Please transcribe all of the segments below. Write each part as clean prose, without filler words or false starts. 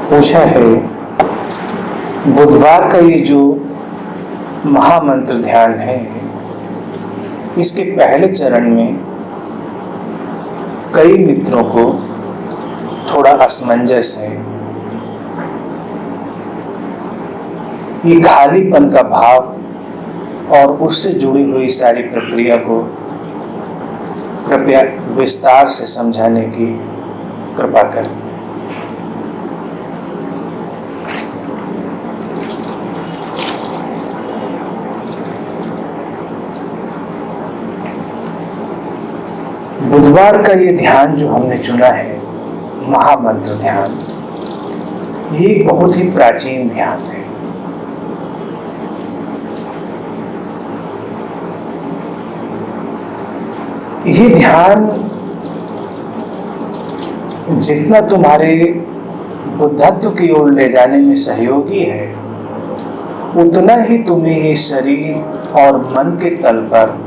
पूछा है, बुधवार का ये जो महामंत्र ध्यान है, इसके पहले चरण में कई मित्रों को थोड़ा असमंजस है। ये खालीपन का भाव और उससे जुड़ी हुई सारी प्रक्रिया को कृपया विस्तार से समझाने की कृपा करें। बुधवार का ये ध्यान जो हमने चुना है, महामंत्र ध्यान, ये एक बहुत ही प्राचीन ध्यान है। ये ध्यान जितना तुम्हारे बुद्धत्व की ओर ले जाने में सहयोगी है, उतना ही तुम्हें ये शरीर और मन के तल पर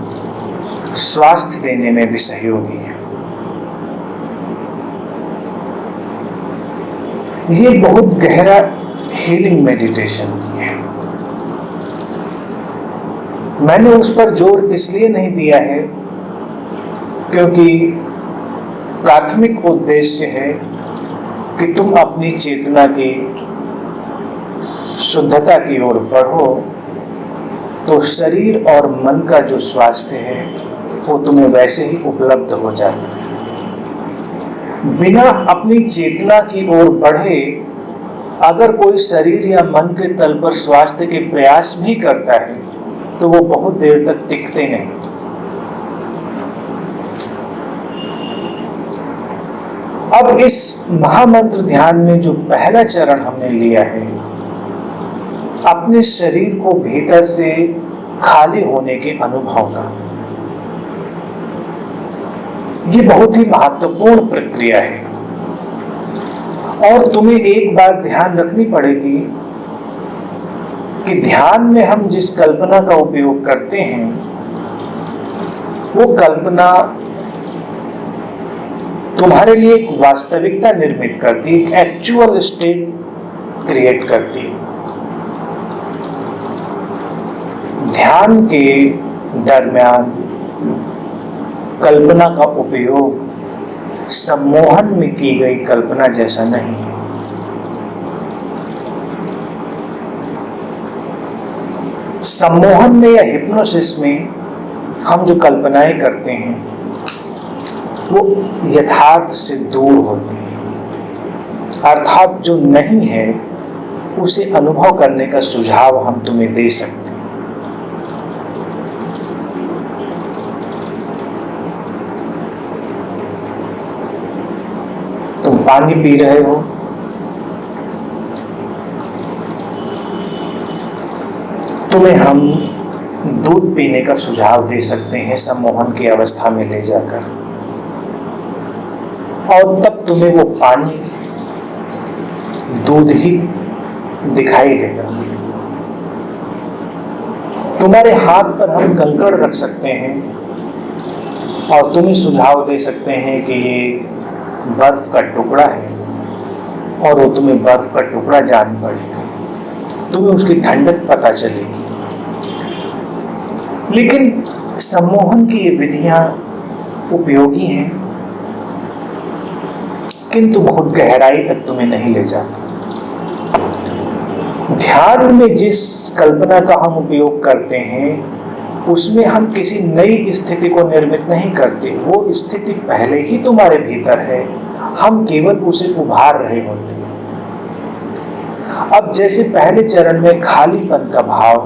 स्वास्थ्य देने में भी सहयोगी है। ये बहुत गहरा हीलिंग मेडिटेशन की है। मैंने उस पर जोर इसलिए नहीं दिया है क्योंकि प्राथमिक उद्देश्य है कि तुम अपनी चेतना की शुद्धता की ओर बढ़ो, तो शरीर और मन का जो स्वास्थ्य है वो तुम्हें वैसे ही उपलब्ध हो जाता है। बिना अपनी चेतना की ओर बढ़े अगर कोई शरीर या मन के तल पर स्वास्थ्य के प्रयास भी करता है तो वो बहुत देर तक टिकते नहीं। अब इस महामंत्र ध्यान में जो पहला चरण हमने लिया है, अपने शरीर को भीतर से खाली होने के अनुभव का, ये बहुत ही महत्वपूर्ण प्रक्रिया है। और तुम्हें एक बात ध्यान रखनी पड़ेगी कि ध्यान में हम जिस कल्पना का उपयोग करते हैं वो कल्पना तुम्हारे लिए एक वास्तविकता निर्मित करती है, एक एक्चुअल स्टेट क्रिएट करती है। ध्यान के दरमियान कल्पना का उपयोग सम्मोहन में की गई कल्पना जैसा नहीं है। सम्मोहन में या हिप्नोसिस में हम जो कल्पनाएं करते हैं वो यथार्थ से दूर होती है, अर्थात जो नहीं है उसे अनुभव करने का सुझाव हम तुम्हें दे सकते हैं। तुम पानी पी रहे हो, तुम्हें हम दूध पीने का सुझाव दे सकते हैं सम्मोहन की अवस्था में ले जाकर, और तब तुम्हें वो पानी दूध ही दिखाई देगा। तुम्हारे हाथ पर हम कंकड़ रख सकते हैं और तुम्हें सुझाव दे सकते हैं कि ये बर्फ का टुकड़ा है, और वो तुम्हें बर्फ का टुकड़ा जान पड़ेगा, तुम्हें उसकी ठंडक पता चलेगी। लेकिन सम्मोहन की ये विधियां उपयोगी हैं, किंतु बहुत गहराई तक तुम्हें नहीं ले जाती। ध्यान में जिस कल्पना का हम उपयोग करते हैं उसमें हम किसी नई स्थिति को निर्मित नहीं करते, वो स्थिति पहले ही तुम्हारे भीतर है, हम केवल उसे उभार रहे होते हैं। अब जैसे पहले चरण में खालीपन का भाव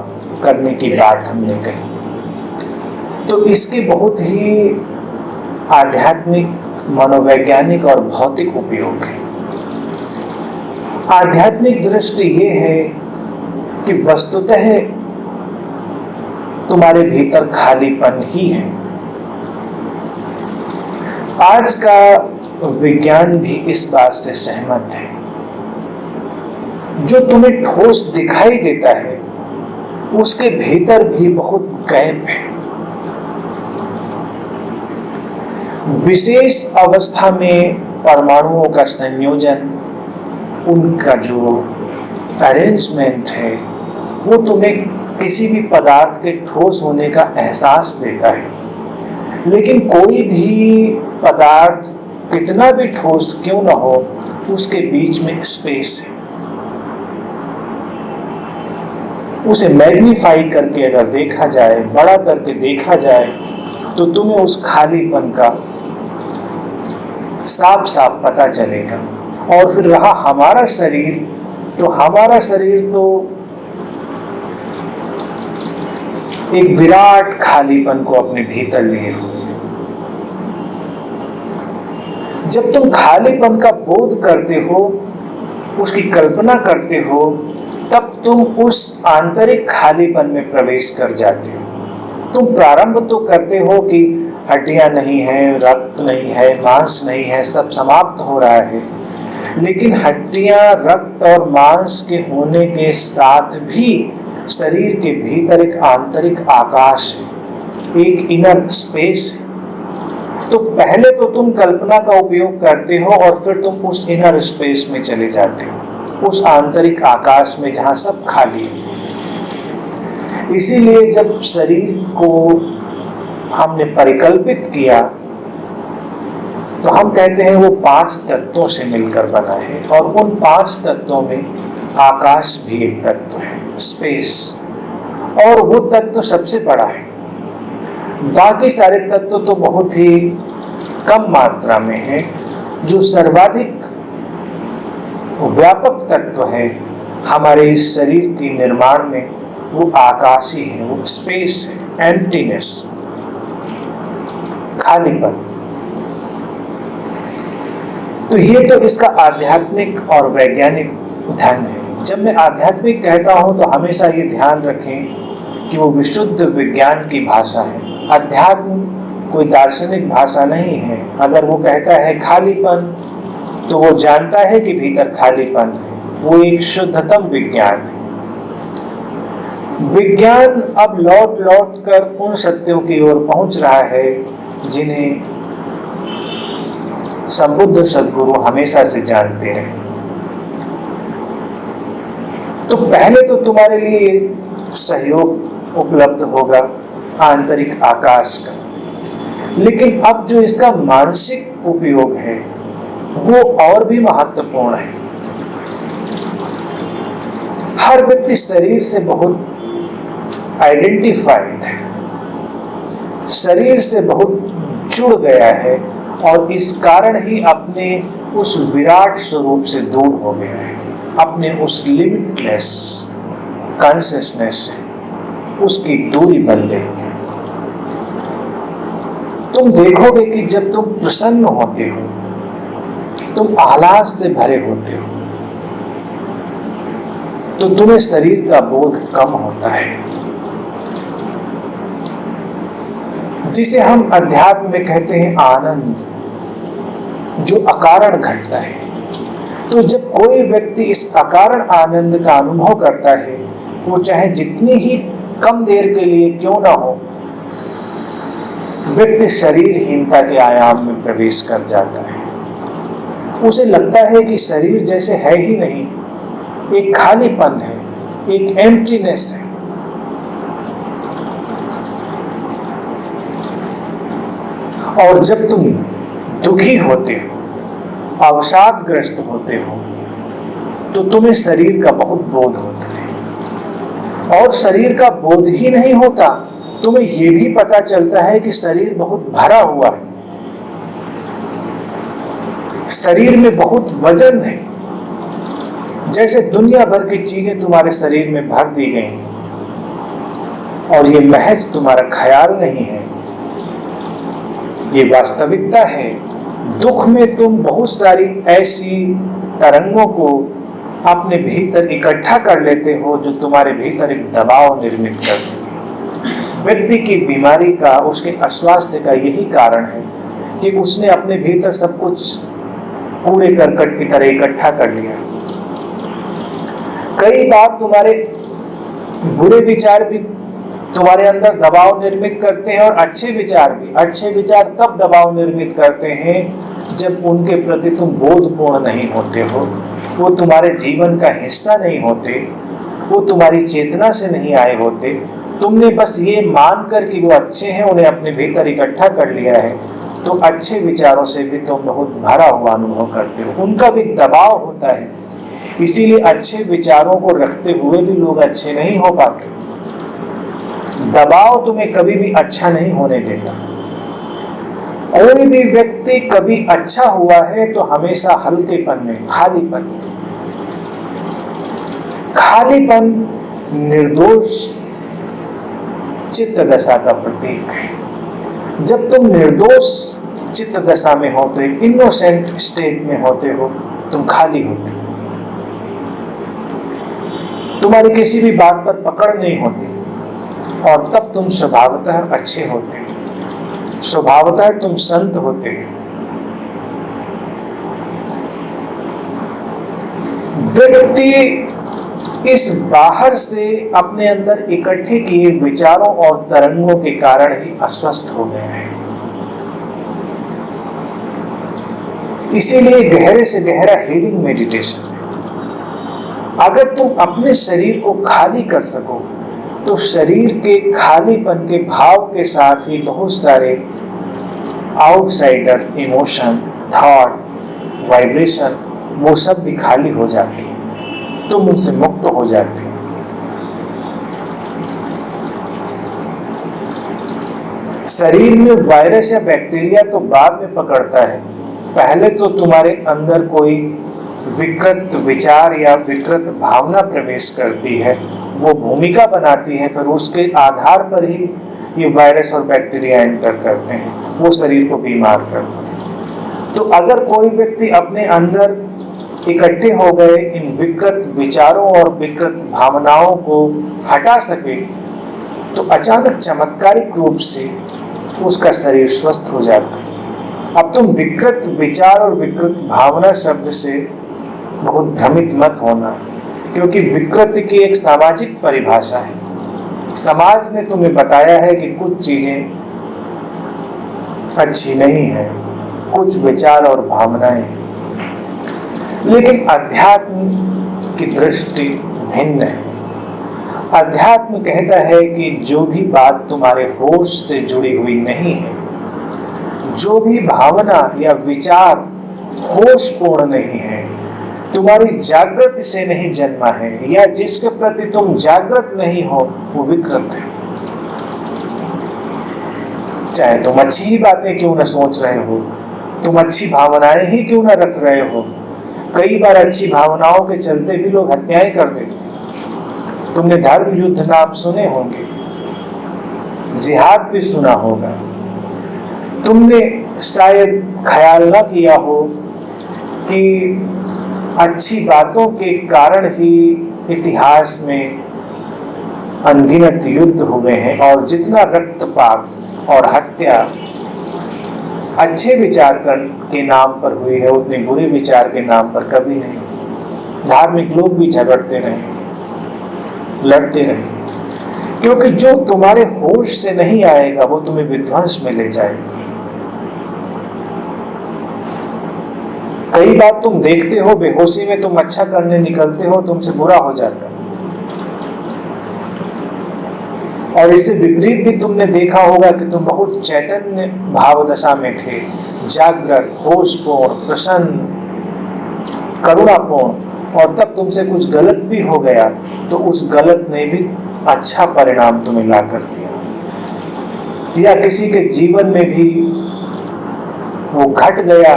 करने की बात हमने कही, तो इसके बहुत ही आध्यात्मिक, मनोवैज्ञानिक और भौतिक उपयोग है। आध्यात्मिक दृष्टि ये है कि वस्तुतः तुम्हारे भीतर खालीपन ही है। आज का विज्ञान भी इस बात से सहमत है। जो तुम्हें ठोस दिखाई देता है उसके भीतर भी बहुत गैप है। विशेष अवस्था में परमाणुओं का संयोजन उनका जो अरेंजमेंट है वो तुम्हें किसी भी पदार्थ के ठोस होने का एहसास देता है। लेकिन कोई भी पदार्थ कितना भी ठोस क्यों ना हो, उसके बीच में स्पेस है। उसे मैग्नीफाई करके अगर देखा जाए, बड़ा करके देखा जाए, तो तुम्हें उस खालीपन का साफ साफ पता चलेगा। और फिर रहा हमारा शरीर, तो हमारा शरीर तो एक विराट खालीपन को अपने भीतर लिए हुए। जब तुम खालीपन का बोध करते हो, उसकी कल्पना करते हो, तब तुम उस आंतरिक खालीपन में प्रवेश कर जाते हो। तुम प्रारंभ तो करते हो कि हड्डियां नहीं है, रक्त नहीं है, मांस नहीं है, सब समाप्त हो रहा है। लेकिन हड्डियां, रक्त और मांस के होने के साथ भी शरीर के भीतर एक आंतरिक आकाश है, एक इनर स्पेस है। तो पहले तो तुम कल्पना का उपयोग करते हो और फिर तुम उस इनर स्पेस में चले जाते हो, उस आंतरिक आकाश में जहां सब खाली है। इसीलिए जब शरीर को हमने परिकल्पित किया तो हम कहते हैं वो 5 तत्वों से मिलकर बना है, और उन 5 तत्वों में आकाश भी एक तत्व है, स्पेस, और वो तत्व सबसे बड़ा है। बाकी सारे तत्व तो बहुत ही कम मात्रा में है। जो सर्वाधिक व्यापक तत्व है हमारे इस शरीर के निर्माण में, वो आकाश ही है, वो स्पेस है, एम्प्टीनेस, खालीपन। तो ये तो इसका आध्यात्मिक और वैज्ञानिक ढंग है। जब मैं आध्यात्मिक कहता हूं तो हमेशा ये ध्यान रखें कि वो विशुद्ध विज्ञान की भाषा है। अध्यात्म कोई दार्शनिक भाषा नहीं है। अगर वो कहता है खालीपन, तो वो जानता है कि भीतर खालीपन है। वो एक शुद्धतम विज्ञान है। विज्ञान अब लौट लौट कर उन सत्यों की ओर पहुंच रहा है जिन्हें संबुद्ध सद्गुरु हमेशा से जानते रहे। तो पहले तो तुम्हारे लिए सहयोग उपलब्ध होगा आंतरिक आकाश का, लेकिन अब जो इसका मानसिक उपयोग है वो और भी महत्वपूर्ण है। हर व्यक्ति शरीर से बहुत आइडेंटिफाइड है, शरीर से बहुत जुड़ गया है, और इस कारण ही अपने उस विराट स्वरूप से दूर हो गया है, अपने उस लिमिटलेस कॉन्शियसनेस से उसकी दूरी बन गई है। तुम देखोगे कि जब तुम प्रसन्न होते हो, तुम आह्लाद से भरे होते हो, तो तुम्हें शरीर का बोध कम होता है, जिसे हम अध्यात्म में कहते हैं आनंद, जो अकारण घटता है। तो जब कोई व्यक्ति इस अकारण आनंद का अनुभव करता है, वो चाहे जितनी ही कम देर के लिए क्यों ना हो, व्यक्ति शरीरहीनता के आयाम में प्रवेश कर जाता है। उसे लगता है कि शरीर जैसे है ही नहीं, एक खालीपन है, एक एम्प्टीनेस है। और जब तुम दुखी होते हो, अवसादग्रस्त होते हो, तो तुम्हें शरीर का बहुत बोध होता है। और शरीर का बोध ही नहीं होता, तुम्हें यह भी पता चलता है कि शरीर बहुत भरा हुआ है, शरीर में बहुत वजन है, जैसे दुनिया भर की चीजें तुम्हारे शरीर में भर दी गई, और ये महज तुम्हारा ख्याल नहीं है, ये वास्तविकता है। दुख में तुम बहुत सारी ऐसी तरंगों को अपने भीतर इकट्ठा कर लेते हो जो तुम्हारे भीतर एक दबाव निर्मित करती है। व्यक्ति की बीमारी का, उसके अस्वास्थ्य का यही कारण है कि उसने अपने भीतर सब कुछ कूड़े करकट की तरह इकट्ठा कर लिया। कई बार तुम्हारे बुरे विचार भी तुम्हारे अंदर दबाव निर्मित करते हैं, और अच्छे विचार भी। अच्छे विचार तब दबाव निर्मित करते हैं जब उनके प्रति तुम बोधपूर्ण नहीं होते हो, वो तुम्हारे जीवन का हिस्सा नहीं होते, वो तुम्हारी चेतना से नहीं आए होते, तुमने बस ये मानकर कि वो अच्छे हैं उन्हें अपने भीतर इकट्ठा कर लिया है, तो अच्छे विचारों से भी तुम बहुत भरा हुआ अनुभव करते हो। उनका भी दबाव होता है, इसीलिए अच्छे विचारों को रखते हुए भी लोग अच्छे नहीं हो पाते। दबाव तुम्हें कभी भी अच्छा नहीं होने देता। कोई भी व्यक्ति कभी अच्छा हुआ है तो हमेशा हल्केपन में, खालीपन निर्दोष चित्त दशा का प्रतीक है। जब तुम निर्दोष चित्त दशा में होते, इनोसेंट स्टेट में होते हो, तुम खाली होते हो, तुम्हारी किसी भी बात पर पकड़ नहीं होती, और तब तुम स्वभावतः अच्छे होते हो, स्वभावतः तुम संत होते हो। व्यक्ति इस बाहर से अपने अंदर इकट्ठे किए विचारों और तरंगों के कारण ही अस्वस्थ हो गए हैं। इसीलिए गहरे से गहरा हीलिंग मेडिटेशन है। अगर तुम अपने शरीर को खाली कर सको तो शरीर के खालीपन के भाव के साथ ही बहुत सारे आउटसाइडर इमोशन, थॉट, वाइब्रेशन, वो सब भी खाली हो जाते हैं, तुम उनसे मुक्त हो जाते हैं। शरीर में वायरस या बैक्टीरिया तो बाद में पकड़ता है, पहले तो तुम्हारे अंदर कोई विकृत विचार या विकृत भावना प्रवेश करती है, वो भूमिका बनाती है, फिर उसके आधार पर ही ये वायरस और बैक्टीरिया एंटर करते हैं, वो शरीर को बीमार करते हैं। तो अगर कोई व्यक्ति अपने अंदर इकट्ठे हो गए इन विकृत विचारों और विकृत भावनाओं को हटा सके तो अचानक चमत्कारिक रूप से उसका शरीर स्वस्थ हो जाता है। अब तुम विकृत विचार और विकृत भावना शब्द से बहुत भ्रमित मत होना, क्योंकि विकृत की एक सामाजिक परिभाषा है। समाज ने तुम्हें बताया है कि कुछ चीजें अच्छी नहीं है, कुछ विचार और भावनाएं, लेकिन अध्यात्म की दृष्टि भिन्न है। अध्यात्म कहता है कि जो भी बात तुम्हारे होश से जुड़ी हुई नहीं है, जो भी भावना या विचार होशपूर्ण नहीं है, तुम्हारी जागृति से नहीं जन्मा है, या जिसके प्रति तुम जागृत नहीं हो, वो विकृत है। चाहे तुम अच्छी ही बातें क्यों न सोच रहे हो, तुम अच्छी भावनाएं ही क्यों न रख रहे हो, कई बार अच्छी भावनाओं के चलते भी लोग हत्याएं कर देते हैं। तुमने धर्म युद्ध नाम सुने होंगे, जिहाद भी सुना होगा। तुमने शायद ख्याल न किया हो कि अच्छी बातों के कारण ही इतिहास में अनगिनत युद्ध हुए हैं, और जितना रक्तपात और हत्या अच्छे विचार के नाम पर हुई है, उतने बुरे विचार के नाम पर कभी नहीं। धार्मिक लोग भी झगड़ते रहे, लड़ते रहे, क्योंकि जो तुम्हारे होश से नहीं आएगा वो तुम्हें विध्वंस में ले जाएगा। कई बार तुम देखते हो बेहोशी में तुम अच्छा करने निकलते हो, तुमसे बुरा हो जाता है। और इससे विपरीत भी तुमने देखा होगा कि तुम बहुत चैतन्य भाव दशा में थे, जागृत, होशपूर्ण, प्रसन्न, करुणापूर्ण, और तब तुमसे कुछ गलत भी हो गया तो उस गलत ने भी अच्छा परिणाम तुम्हें ला कर दिया। या किसी के जीवन में भी वो घट गया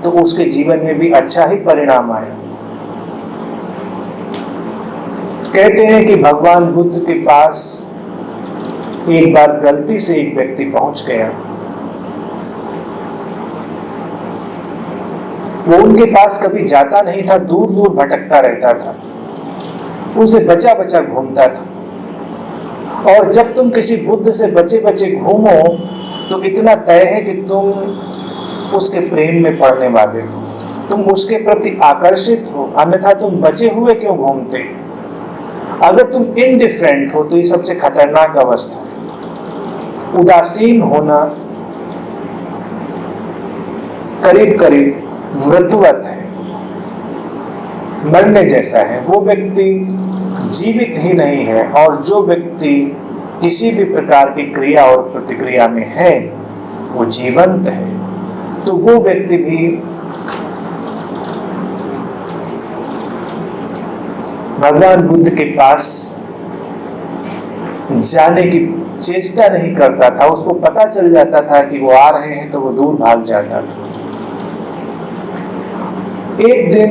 तो उसके जीवन में भी अच्छा ही परिणाम आया। कहते हैं कि भगवान बुद्ध के पास एक बार गलती से एक व्यक्ति पहुंच गया। वो उनके पास कभी जाता नहीं था, दूर दूर भटकता रहता था, उसे बचा बचा घूमता था। और जब तुम किसी बुद्ध से बचे बचे घूमो तो इतना तय है कि तुम उसके प्रेम में पड़ने वाले हो, तुम उसके प्रति आकर्षित हो, अन्यथा तुम बचे हुए क्यों घूमते। अगर तुम इनडिफरेंट हो तो ये सबसे खतरनाक अवस्था है। उदासीन होना करीब करीब मृत्युवत है। मरने जैसा है, वो व्यक्ति जीवित ही नहीं है। और जो व्यक्ति किसी भी प्रकार की क्रिया और प्रतिक्रिया में है वो जीवंत है। तो वो व्यक्ति भी भगवान बुद्ध के पास जाने की चेष्टा नहीं करता था। उसको पता चल जाता था कि वो आ रहे हैं तो वो दूर भाग जाता था। एक दिन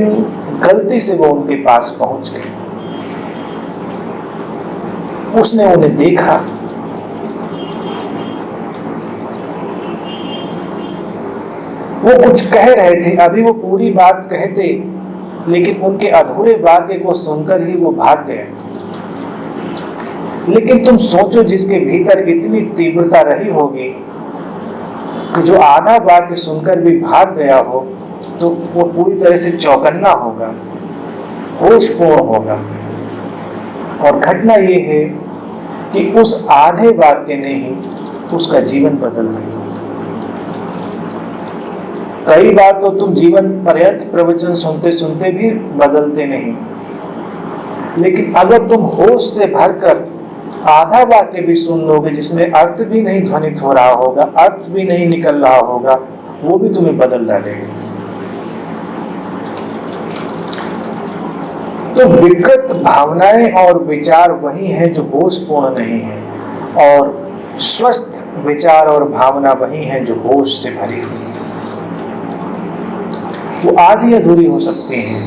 गलती से वो उनके पास पहुंच गए। उसने उन्हें देखा, वो कुछ कह रहे थे, अभी वो पूरी बात कहते, लेकिन उनके अधूरे वाक्य को सुनकर ही वो भाग गए। लेकिन तुम सोचो, जिसके भीतर इतनी तीव्रता रही होगी कि जो आधा वाक्य सुनकर भी भाग गया हो, तो वो पूरी तरह से चौकन्ना होगा, होशपूर्ण होगा। और घटना ये है कि उस आधे वाक्य ने ही उसका जीवन बदल दिया। कई बार तो तुम जीवन पर्यंत प्रवचन सुनते सुनते भी बदलते नहीं, लेकिन अगर तुम होश से भरकर आधा वाक्य भी सुन लोगे जिसमें अर्थ भी नहीं ध्वनित हो रहा होगा, अर्थ भी नहीं निकल रहा होगा, वो भी तुम्हें बदल डालेगा। तो विकृत भावनाएं और विचार वही हैं जो होशपूर्ण नहीं है, और स्वस्थ विचार और भावना वही हैं जो होश से भरी हुई है। वो आधी अधूरी हो सकती हैं,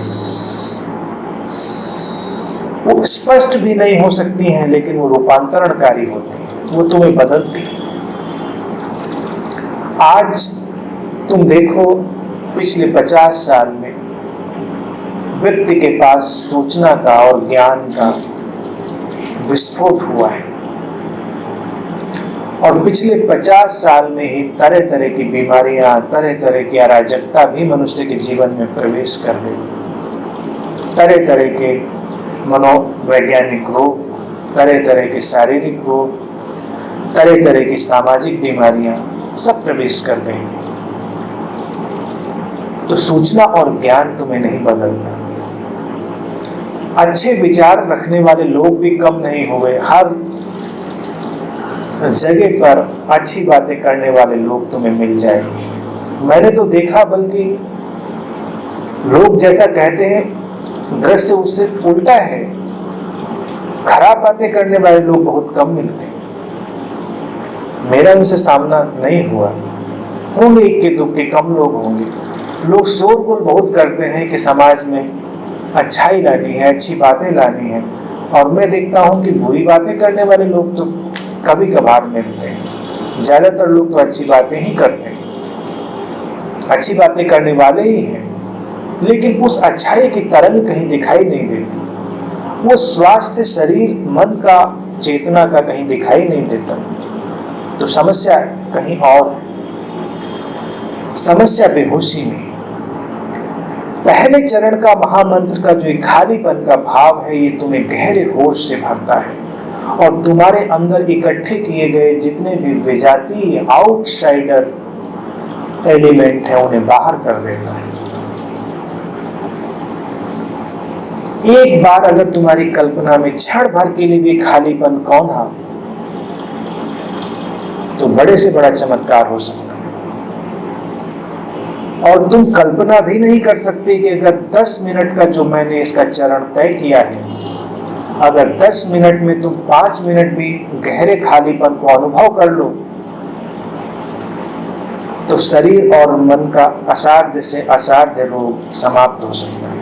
वो स्पष्ट भी नहीं हो सकती हैं, लेकिन वो रूपांतरणकारी होती हैं, वो तुम्हें बदलती हैं। आज तुम देखो, पिछले 50 साल में व्यक्ति के पास सूचना का और ज्ञान का विस्फोट हुआ है, और पिछले 50 साल में ही तरह तरह की बीमारियां, तरह तरह की अराजकता भी मनुष्य के जीवन में प्रवेश कर गई। तरह तरह के मनोवैज्ञानिक रोग, तरह तरह के शारीरिक रोग, तरह तरह की सामाजिक बीमारियां सब प्रवेश कर गई। तो सूचना और ज्ञान तुम्हें नहीं बदलता। अच्छे विचार रखने वाले लोग भी कम नहीं हुए, हर जगह पर अच्छी बातें करने वाले लोग तुम्हें मिल जाएंगे। मैंने तो देखा, बल्कि लोग जैसा कहते हैं दृश्य उससे उल्टा है। खराब बातें करने वाले लोग बहुत कम मिलते हैं। मेरा उनसे सामना नहीं हुआ, होंगे इक्के दुक्के कम लोग होंगे। लोग शोरगुल बहुत करते हैं कि समाज में अच्छाई लानी है, अच्छी बातें लानी है, और मैं देखता हूं कि बुरी बातें करने वाले लोग तो कभी कभार मिलते हैं। ज्यादातर लोग तो अच्छी बातें ही करते हैं, अच्छी बातें करने वाले ही हैं, लेकिन उस अच्छाई की तरंग कहीं दिखाई नहीं देती। वो स्वास्थ्य शरीर मन का, चेतना का कहीं दिखाई नहीं देता। तो समस्या कहीं और है। समस्या बेहोशी में। पहले चरण का महामंत्र का जो एक खालीपन का भाव है, ये तुम्हें गहरे होश से भरता है और तुम्हारे अंदर इकट्ठे किए गए जितने भी विजातीय आउटसाइडर एलिमेंट है उन्हें बाहर कर देता है। एक बार अगर तुम्हारी कल्पना में क्षण भर के लिए भी खालीपन कौंधा, तो बड़े से बड़ा चमत्कार हो सकता है। और तुम कल्पना भी नहीं कर सकते कि अगर 10 मिनट का जो मैंने इसका चरण तय किया है, अगर 10 मिनट में तुम 5 मिनट भी गहरे खालीपन को अनुभव कर लो, तो शरीर और मन का असाध्य से असाध्य रोग समाप्त हो सकता है।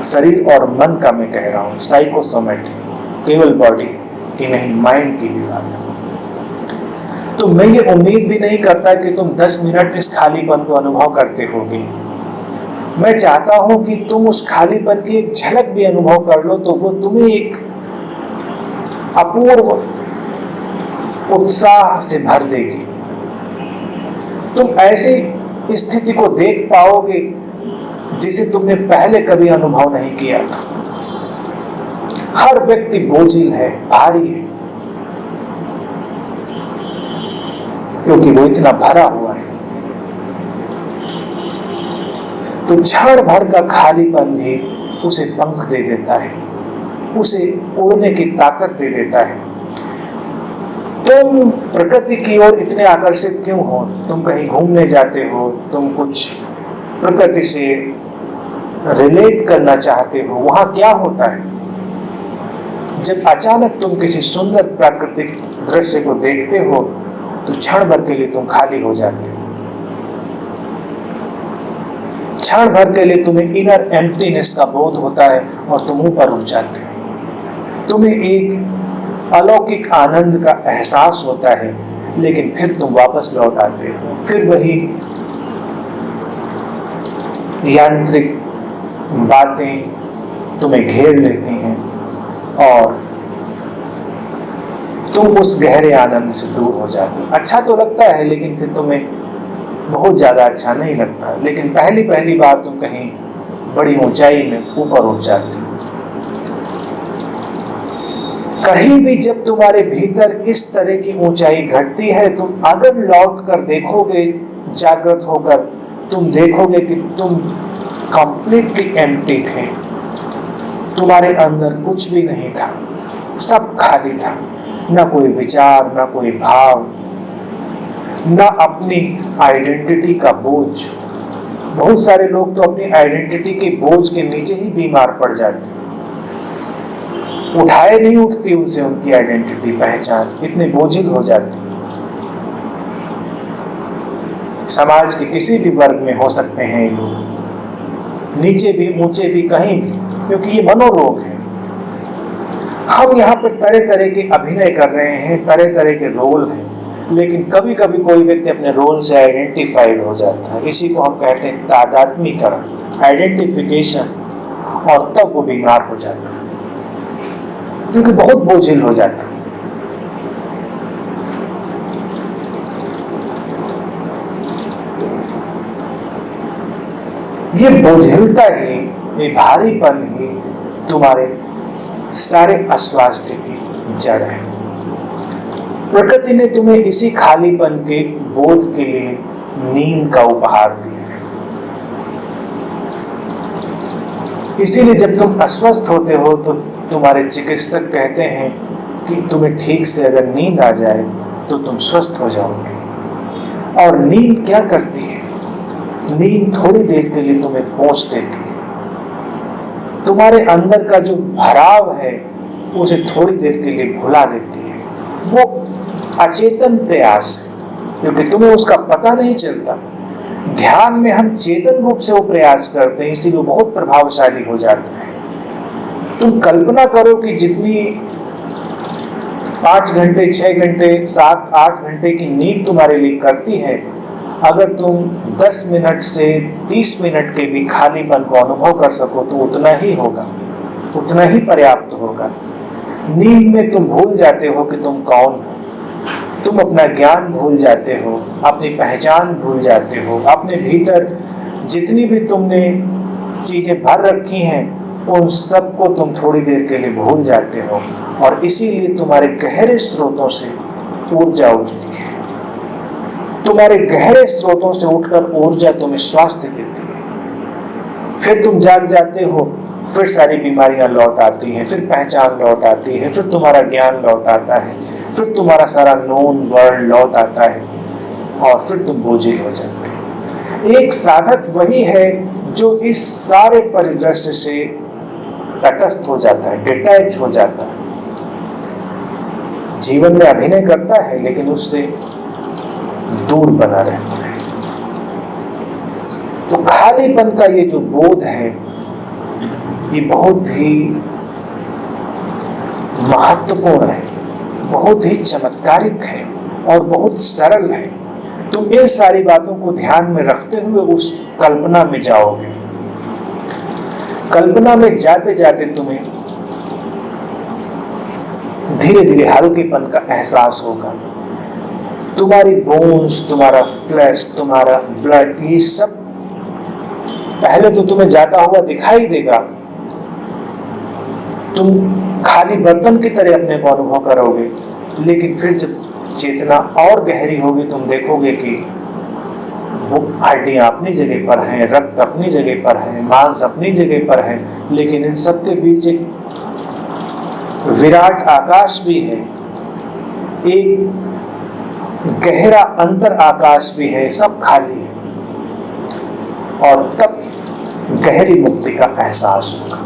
शरीर और मन का मैं कह रहा हूं, साइकोसोमेटिक, केवल बॉडी की नहीं, माइंड की भी बात है। तो मैं ये उम्मीद भी नहीं करता कि तुम 10 मिनट इस खालीपन को अनुभव करते होगे। मैं चाहता हूं कि तुम उस खालीपन की एक झलक भी अनुभव कर लो, तो वो तुम्हें एक अपूर्व उत्साह से भर देगी। तुम ऐसी स्थिति को देख पाओगे जिसे तुमने पहले कभी अनुभव नहीं किया था। हर व्यक्ति बोझिल है, भारी है, क्योंकि वो इतना भरा हुआ है। तो क्षण भर का खालीपन भी उसे पंख दे देता है, उसे उड़ने की ताकत दे देता है। तुम प्रकृति की ओर इतने आकर्षित क्यों हो? तुम कहीं घूमने जाते हो, तुम कुछ प्रकृति से रिलेट करना चाहते हो, वहां क्या होता है? जब अचानक तुम किसी सुंदर प्राकृतिक दृश्य को देखते हो तो क्षण भर के लिए तुम खाली हो जाते हो। क्षण भर के लिए तुम्हें इनर एम्प्टीनेस का बोध होता है और तुम ऊपर उठ जाते हो। तुम्हें एक अलौकिक आनंद का एहसास होता है, लेकिन फिर तुम वापस लौट आते हो। फिर वही यांत्रिक बातें तुम्हें घेर लेती हैं और तुम उस गहरे आनंद से दूर हो जाते हो। अच्छा तो लगता है, लेकिन फिर तुम्हें बहुत ज्यादा अच्छा नहीं लगता। लेकिन पहली पहली बार तुम कहीं बड़ी ऊंचाई में ऊपर उठ जाते हो। कहीं भी जब तुम्हारे भीतर इस तरह की ऊंचाई घटती है, तुम अगर लौट कर देखोगे जागृत होकर, तुम देखोगे कि तुम कंप्लीटली एम्प्टी थे। तुम्हारे अंदर कुछ भी नहीं था, सब खाली था। ना कोई विचार, ना कोई भाव, ना अपनी आइडेंटिटी का बोझ। बहुत सारे लोग तो अपनी आइडेंटिटी के बोझ के नीचे ही बीमार पड़ जाते, उठाए नहीं उठती उनसे उनकी आइडेंटिटी, पहचान, इतने बोझिल हो जाते। समाज के किसी भी वर्ग में हो सकते हैं ये लोग, नीचे भी ऊंचे भी, कहीं भी, क्योंकि ये मनोरोग है। हम यहाँ पर तरह तरह के अभिनय कर रहे हैं, तरह तरह के रोल हैं, लेकिन कभी कभी कोई व्यक्ति अपने रोल से आइडेंटिफाइड हो जाता है। इसी को हम कहते हैं तादात्मीकरण, आइडेंटिफिकेशन, और तब वो बीमार हो जाता है, क्योंकि बहुत बोझिल हो जाता है। ये बोझिलता ही, ये भारीपन ही तुम्हारे सारे अस्वास्थ्य की जड़ है। प्रकृति ने तुम्हें इसी खालीपन के बोध के लिए नींद का उपहार दिया है। इसीलिए जब तुम अस्वस्थ होते हो तो तुम्हारे चिकित्सक कहते हैं कि तुम्हें ठीक से अगर नींद आ जाए तो तुम स्वस्थ हो जाओगे। और नींद क्या करती है? नींद थोड़ी देर के लिए तुम्हें पहुंच देती है। तुम्हारे अंदर का जो भराव है उसे थोड़ी देर के लिए भुला देती है। वो अचेतन प्रयास है, क्योंकि तुम्हें उसका पता नहीं चलता। ध्यान में हम चेतन रूप से वो प्रयास करते हैं, इसीलिए बहुत प्रभावशाली हो जाता है। तुम कल्पना करो कि जितनी 5 घंटे, 6 घंटे, 7, 8 घंटे की नींद तुम्हारे लिए करती है, अगर तुम 10 मिनट से 30 मिनट के भी खालीपन को अनुभव कर सको तो उतना ही होगा, उतना ही पर्याप्त होगा। नींद में तुम भूल जाते हो कि तुम कौन हो, तुम अपना ज्ञान भूल जाते हो, अपनी पहचान भूल जाते हो, अपने भीतर जितनी भी तुमने चीजें भर रखी हैं उन सबको तुम थोड़ी देर के लिए भूल जाते हो। और इसीलिए तुम्हारे गहरे स्रोतों से ऊर्जा उठती है। तुम्हारे गहरे स्रोतों से उठकर ऊर्जा तुम्हें स्वास्थ्य देती है। फिर तुम जाग जाते हो, फिर सारी बीमारियां लौट आती हैं, फिर पहचान लौट आती है, फिर तुम्हारा ज्ञान लौट आता है, फिर तुम्हारा सारा नोन वर्ल्ड लौट आता है, और फिर तुम बोझिल हो जाते हो। एक साधक वही है जो इस सारे परिदृश्य से तटस्थ हो जाता है, डिटैच हो जाता है। जीवन में अभिनय करता है लेकिन उससे दूर बना रहता है। तो खालीपन का ये जो बोध है ये बहुत ही महत्वपूर्ण है, बहुत ही चमत्कारिक है और बहुत सरल है। तुम इन सारी बातों को ध्यान में रखते हुए उस कल्पना में जाओगे। कल्पना में जाते जाते तुम्हें धीरे धीरे हल्केपन का एहसास होगा। तुम्हारी बोन्स, तुम्हारा फ्लैश, तुम्हारा ब्लड, ये सब पहले तो तुम्हें जाता हुआ दिखाई देगा। तुम खाली बर्तन की तरह अपने को अनुभव करोगे, लेकिन फिर जब चेतना और गहरी होगी तुम देखोगे कि वो हड्डियां अपनी जगह पर हैं, रक्त अपनी जगह पर है, मांस अपनी जगह पर है, लेकिन इन सब के बीच एक विराट आकाश भी है, एक गहरा अंतर आकाश भी है, सब खाली है। और तब गहरी मुक्ति का एहसास होगा।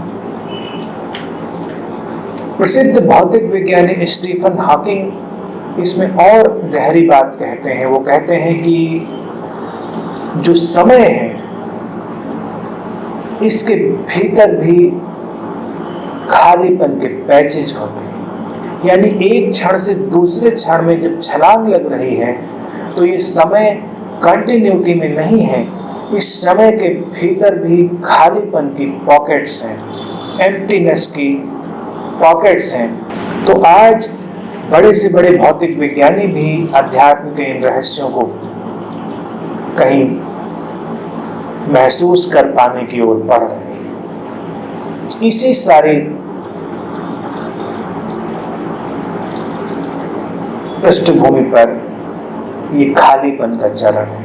प्रसिद्ध भौतिक विज्ञानी स्टीफन हॉकिंग इसमें और गहरी बात कहते हैं। वो कहते हैं कि जो समय है इसके भीतर भी खालीपन के पैचेज होते हैं, यानी एक क्षण से दूसरे क्षण में जब छलांग लग रही है तो ये समय कंटिन्यूटी में नहीं है, इस समय के भीतर भी खालीपन की पॉकेट्स हैं, एम्प्टीनेस की पॉकेट्स हैं। तो आज बड़े से बड़े भौतिक विज्ञानी भी अध्यात्म के इन रहस्यों को कहीं महसूस कर पाने की ओर बढ़ रहे हैं। इसी सारी पृष्ठभूमि पर ये खालीपन का चरण है।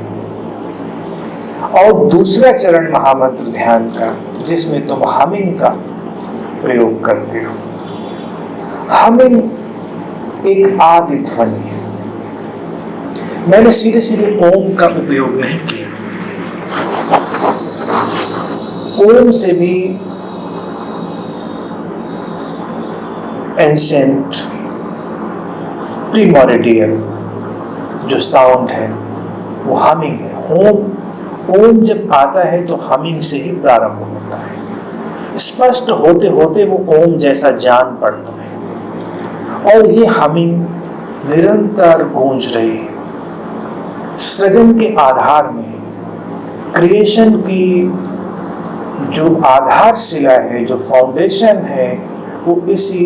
और दूसरा चरण महामंत्र ध्यान का, जिसमें तुम हमिंग का प्रयोग करते हो। हमिंग एक आदि ध्वनि है। मैंने सीधे सीधे ओम का उपयोग नहीं किया। ओम से भी एंशिएंट प्रीमोरिडियल जो साउंड है वो हमिंग है। ओम जब आता है तो हमिंग से ही प्रारंभ होता है। स्पष्ट होते होते वो ओम जैसा जान पड़ता है और ये हमिंग निरंतर गूंज रही है। सृजन के आधार में, क्रिएशन की जो आधारशिला है, जो फाउंडेशन है, वो इसी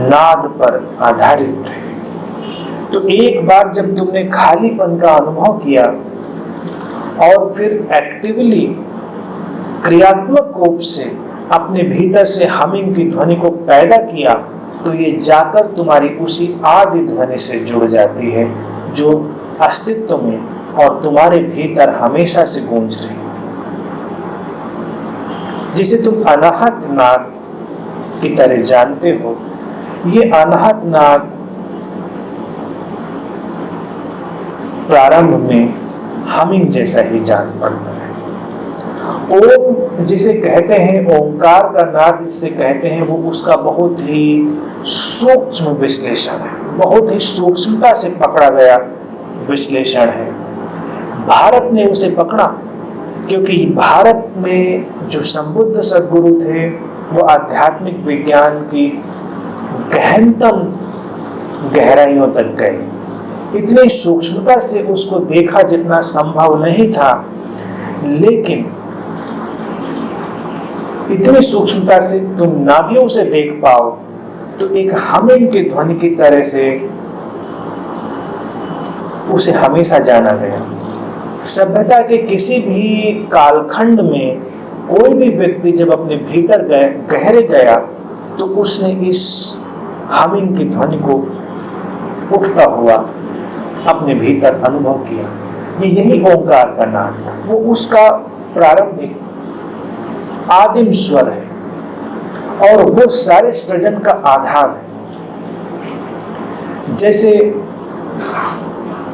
नाद पर आधारित है। तो एक बार जब तुमने खालीपन का अनुभव किया और फिर एक्टिवली क्रियात्मक रूप से अपने भीतर से हमिंग की ध्वनि को पैदा किया, तो ये जाकर तुम्हारी उसी आदि ध्वनि से जुड़ जाती है जो अस्तित्व में और तुम्हारे भीतर हमेशा से गूंज रही, जिसे तुम अनाहत नाद की तरह जानते हो। ये अनाहत नाद प्रारंभ में हमिंग जैसा ही जान पड़ता है। ओम जिसे कहते हैं, ओंकार का नाद जिसे कहते हैं, वो उसका बहुत ही सूक्ष्म विश्लेषण है, बहुत ही सूक्ष्मता से पकड़ा गया विश्लेषण है। भारत ने उसे पकड़ा क्योंकि भारत में जो संबुद्ध सद्गुरु थे वो आध्यात्मिक विज्ञान की गहनतम गहराइयों तक गए। इतनी सूक्ष्मता से उसको देखा जितना संभव नहीं था, लेकिन इतनी सूक्ष्मता से तुम नाभियों से देख पाओ तो एक हमिंग की ध्वनि की तरह से उसे हमेशा जाना गया। सभ्यता के किसी भी कालखंड में कोई भी व्यक्ति जब अपने भीतर गहरे गया तो उसने इस हमिंग की ध्वनि को उठता हुआ अपने भीतर अनुभव किया। यही ओंकार का नाद था, वो उसका प्रारंभिक आदिम स्वर है और वो सारे सृजन का आधार है। जैसे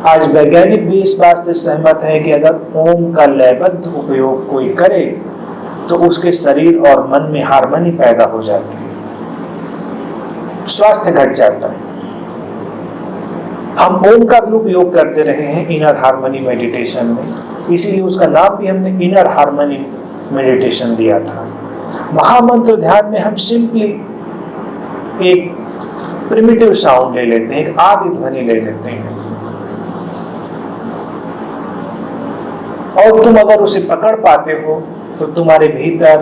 आज वैज्ञानिक भी इस बात से सहमत है कि अगर ओम का लयबद्ध उपयोग कोई करे तो उसके शरीर और मन में हार्मनी पैदा हो जाती है, स्वास्थ्य घट जाता है। हम ओम का भी उपयोग करते रहे हैं इनर हार्मनी मेडिटेशन में, इसीलिए उसका नाम भी हमने इनर हार्मनी मेडिटेशन दिया था। महामंत्र ध्यान में हम सिंपली एक प्रिमिटिव साउंड ले लेते हैं, एक आदि ध्वनि ले लेते हैं और तुम अगर उसे पकड़ पाते हो तो तुम्हारे भीतर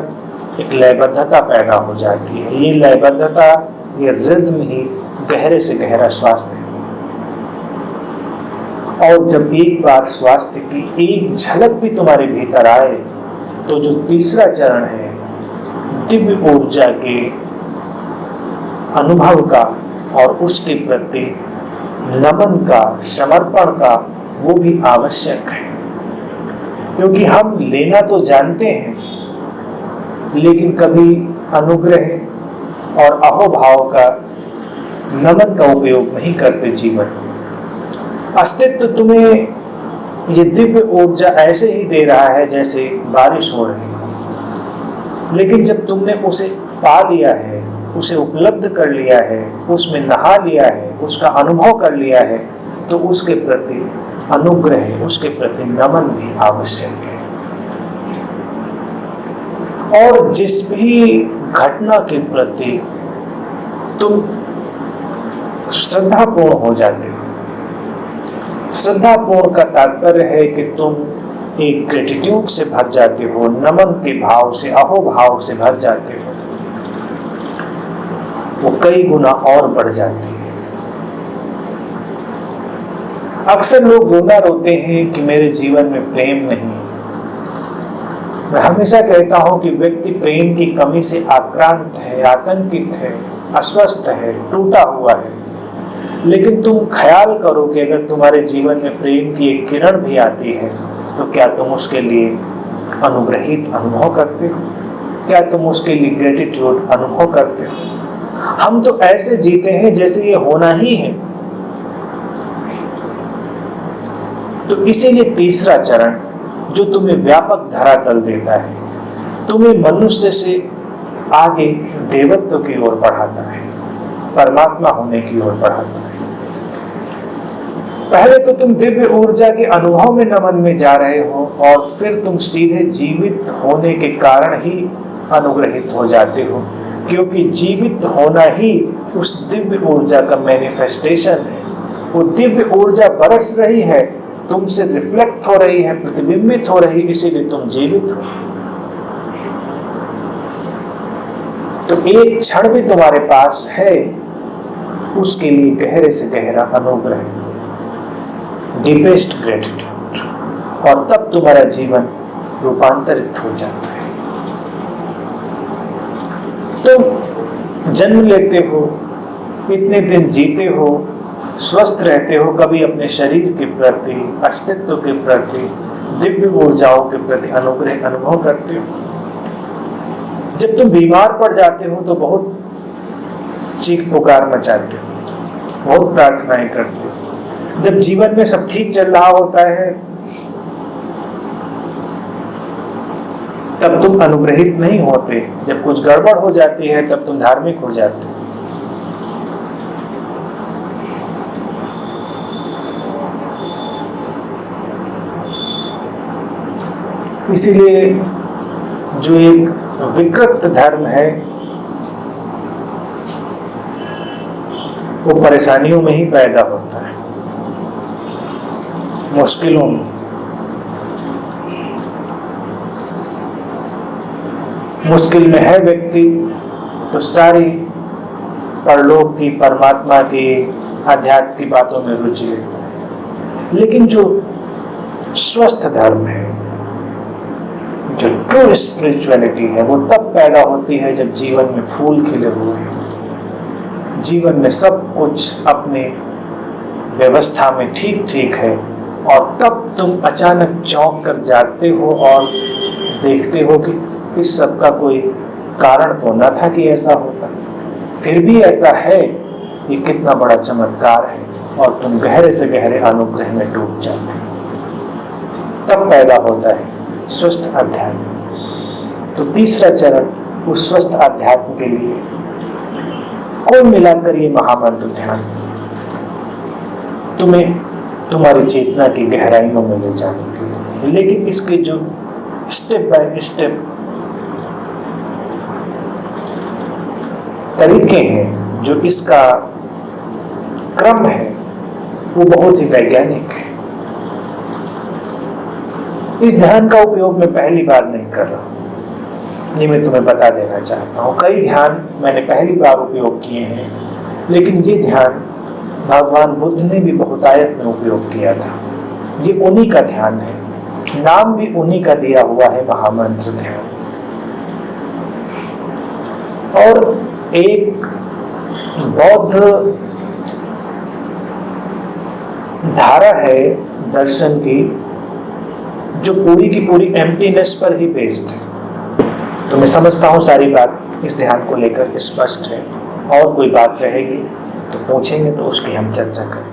एक लयबद्धता पैदा हो जाती है। ये लयबद्धता, ये रिद्म ही गहरे से गहरा स्वास्थ्य है। और जब एक बार स्वास्थ्य की एक झलक भी तुम्हारे भीतर आए तो जो तीसरा चरण है दिव्य ऊर्जा के अनुभव का और उसके प्रति नमन का, समर्पण का, वो भी आवश्यक है। क्योंकि हम लेना तो जानते हैं, लेकिन कभी अनुग्रह और अहोभाव का, नमन का उपयोग नहीं करते जीवन में। अस्तित्व तुम्हें ये दिव्य ऊर्जा ऐसे ही दे रहा है जैसे बारिश हो रही है, लेकिन जब तुमने उसे पा लिया है, उसे उपलब्ध कर लिया है, उसमें नहा लिया है, उसका अनुभव कर लिया है, तो उसके प्रति अनुग्रह, उसके प्रति नमन भी आवश्यक है। और जिस भी घटना के प्रति तुम श्रद्धापूर्ण हो जाते हो, श्रद्धापूर्ण का तात्पर्य है कि तुम एक ग्रेटिट्यूड से भर जाते हो, नमन के भाव से, अहोभाव से भर जाते हो, वो कई गुना और बढ़ जाती है। अक्सर लोग रोना रोते हैं कि मेरे जीवन में प्रेम नहीं है। मैं हमेशा कहता हूं कि व्यक्ति प्रेम की कमी से आक्रांत है, आतंकित है, अस्वस्थ है, टूटा हुआ है। लेकिन तुम ख्याल करो कि अगर तुम्हारे जीवन में प्रेम की एक किरण भी आती है, तो क्या तुम उसके लिए अनुग्रहित अनुभव करते हो? क्या तुम उसके लिए ग्रेटिट्यूड अनुभव करते हो? हम तो ऐसे जीते हैं जैसे ये होना ही है। तो इसीलिए तीसरा चरण जो तुम्हें व्यापक धरातल देता है, तुम्हें मनुष्य से आगे देवत्व की ओर बढ़ाता है, परमात्मा होने की ओर बढ़ाता है। पहले तो तुम दिव्य ऊर्जा के अनुभव में, नमन में जा रहे हो, और फिर तुम सीधे जीवित होने के कारण ही अनुग्रहित हो जाते हो, क्योंकि जीवित होना ही उस दिव्य ऊर्जा का मैनिफेस्टेशन है। वो दिव्य ऊर्जा बरस रही है, तुमसे रिफ्लेक्ट हो रही है, प्रतिबिंबित हो रही, इसीलिए तुम जीवित हो। तो एक क्षण भी तुम्हारे पास है, उसके लिए गहरे से गहरा अनुग्रह, डीपेस्ट ग्रेटिट्यूड, और तब तुम्हारा जीवन रूपांतरित हो जाता है। तुम जन्म लेते हो, इतने दिन जीते हो, स्वस्थ रहते हो, कभी अपने शरीर के प्रति, अस्तित्व के प्रति, दिव्य ऊर्जाओं के प्रति अनुग्रह अनुभव करते हो। जब तुम बीमार पड़ जाते हो तो बहुत चीख पुकार मचाते हो, बहुत प्रार्थनाएं करते हो। जब जीवन में सब ठीक चल रहा होता है, तब तुम अनुग्रहित नहीं होते। जब कुछ गड़बड़ हो जाती है, तब तुम धार्मिक हो जाते हो। इसीलिए जो एक विकृत धर्म है, वो परेशानियों में ही पैदा होता है, मुश्किलों में। मुश्किल में है व्यक्ति तो सारी परलोक की, परमात्मा की, आध्यात्म की बातों में रुचि लेता है। लेकिन जो स्वस्थ धर्म है, जो ट्रू स्पिरिचुअलिटी है, वो तब पैदा होती है जब जीवन में फूल खिले हुए हैं, जीवन में सब कुछ अपने व्यवस्था में ठीक ठीक है, और तब तुम अचानक चौंक कर जागते हो और देखते हो कि इस सब का कोई कारण तो न था कि ऐसा होता, फिर भी ऐसा है, ये कितना बड़ा चमत्कार है, और तुम गहरे से गहरे अनुग्रह में डूब जाते हो। तब पैदा होता है स्वस्थ अध्यात्म। तो तीसरा चरण उस स्वस्थ अध्यात्म के लिए कुल मिलाकर ये महामंत्र ध्यान तुम्हें तुम्हारी चेतना की गहराइयों में ले जाने के लिए। लेकिन इसके जो स्टेप बाय स्टेप तरीके हैं, जो इसका क्रम है, वो बहुत ही वैज्ञानिक है। इस ध्यान का उपयोग मैं पहली बार नहीं कर रहा हूं, ये मैं तुम्हें बता देना चाहता हूं। कई ध्यान मैंने पहली बार उपयोग किए हैं, लेकिन ये ध्यान भगवान बुद्ध ने भी बहुतायत में उपयोग किया था। ये उन्हीं का ध्यान है, नाम भी उन्हीं का दिया हुआ है, महामंत्र ध्यान। और एक बौद्ध धारा है दर्शन की, जो पूरी की पूरी एम्प्टीनेस पर ही बेस्ड है। तो मैं समझता हूँ सारी बात इस ध्यान को लेकर स्पष्ट है। और कोई बात रहेगी तो पूछेंगे, तो उसकी हम चर्चा करेंगे।